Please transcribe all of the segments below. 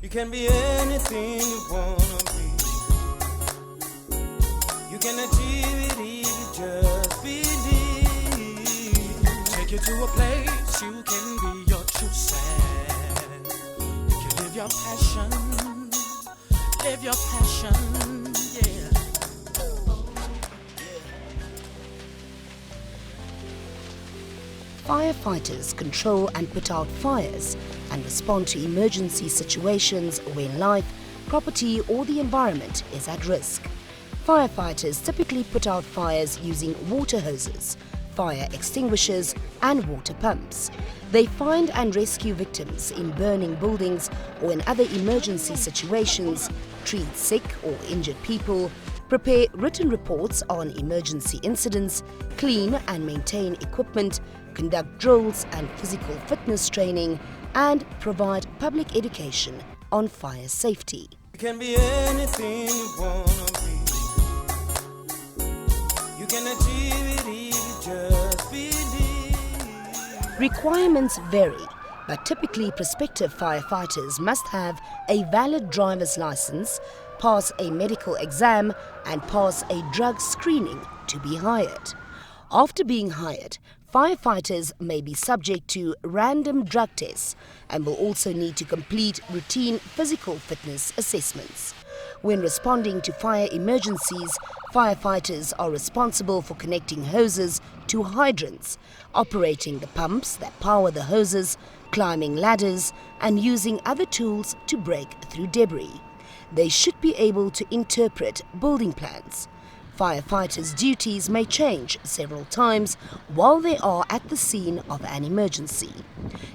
You can be anything you wanna be. You can achieve it if you just believe. Take you to a place you can be your true self. You can live your passion, yeah. Firefighters control and put out fires and respond to emergency situations when life, property or the environment is at risk. Firefighters typically put out fires using water hoses, fire extinguishers and water pumps. They find and rescue victims in burning buildings or in other emergency situations, treat sick or injured people, prepare written reports on emergency incidents, clean and maintain equipment, conduct drills and physical fitness training, and provide public education on fire safety. You can be anything you wanna be. You can achieve it if you just believe. Requirements vary, but typically prospective firefighters must have a valid driver's license, pass a medical exam, and pass a drug screening to be hired. After being hired, firefighters may be subject to random drug tests and will also need to complete routine physical fitness assessments. When responding to fire emergencies, firefighters are responsible for connecting hoses to hydrants, operating the pumps that power the hoses, climbing ladders, and using other tools to break through debris. They should be able to interpret building plans. Firefighters' duties may change several times while they are at the scene of an emergency.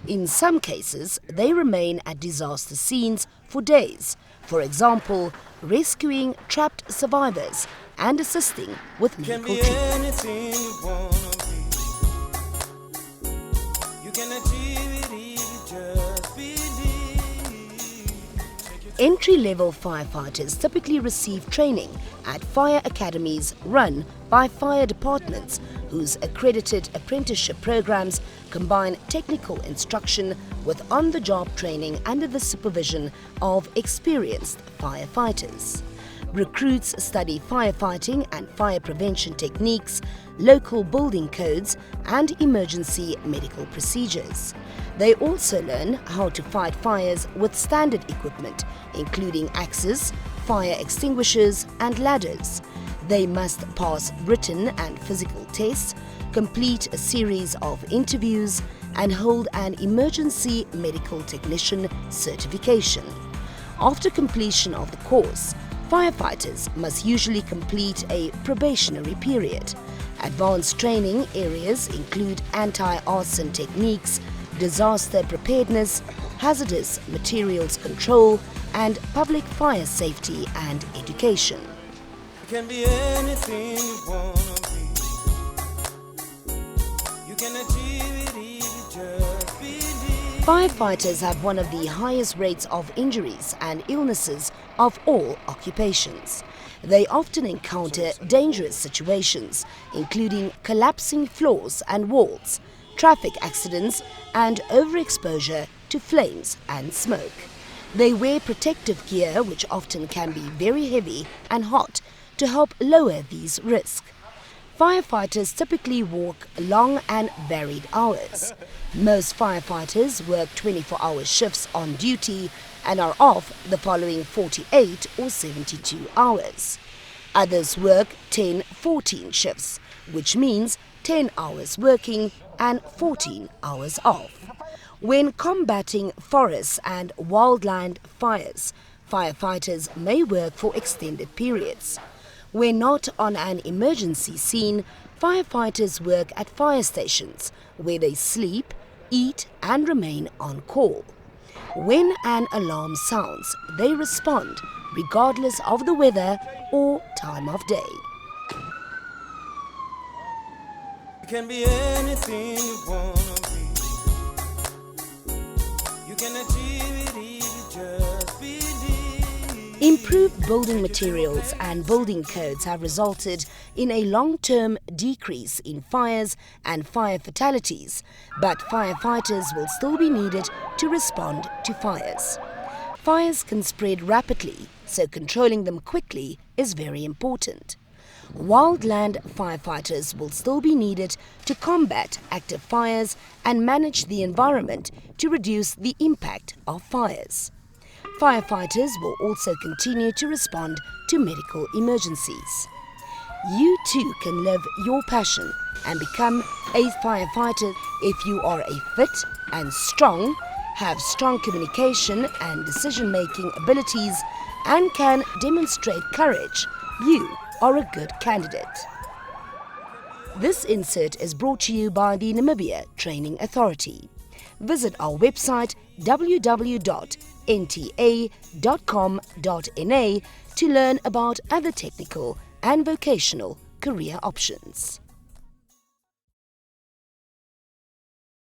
In some cases, they remain at disaster scenes for days, for example, rescuing trapped survivors and assisting with medical treatment. You can be anything you wanna be. You can achieve it if you just believe. Entry-level firefighters typically receive training at fire academies run by fire departments whose accredited apprenticeship programs combine technical instruction with on-the-job training under the supervision of experienced firefighters. Recruits study firefighting and fire prevention techniques, local building codes, and emergency medical procedures. They also learn how to fight fires with standard equipment, including axes, fire extinguishers, and ladders. They must pass written and physical tests, complete a series of interviews, and hold an emergency medical technician certification. After completion of the course, firefighters must usually complete a probationary period. Advanced training areas include anti-arson techniques, disaster preparedness, hazardous materials control, and public fire safety and education. You can be anything you wanna be. You can achieve it if you just believe. Firefighters have one of the highest rates of injuries and illnesses of all occupations. They often encounter dangerous situations, including collapsing floors and walls, traffic accidents, and overexposure to flames and smoke. They wear protective gear, which often can be very heavy and hot, to help lower these risks. Firefighters typically work long and varied hours. Most firefighters work 24-hour shifts on duty and are off the following 48 or 72 hours. Others work 10-14 shifts, which means 10 hours working and 14 hours off. When combating forest and wildland fires, firefighters may work for extended periods. When not on an emergency scene, firefighters work at fire stations where they sleep, eat and remain on call. When an alarm sounds, they respond regardless of the weather or time of day. You can be anything you wanna be. You can achieve it if you just believe. Improved building materials and building codes have resulted in a long-term decrease in fires and fire fatalities, but firefighters will still be needed to respond to fires. Fires can spread rapidly, so controlling them quickly is very important. Wildland firefighters will still be needed to combat active fires and manage the environment to reduce the impact of fires. Firefighters will also continue to respond to medical emergencies. You too can live your passion and become a firefighter if you are a fit and strong, have strong communication and decision-making abilities, and can demonstrate courage. You are a good candidate. This insert is brought to you by the Namibia Training Authority. Visit our website www.nta.com.na to learn about other technical and vocational career options.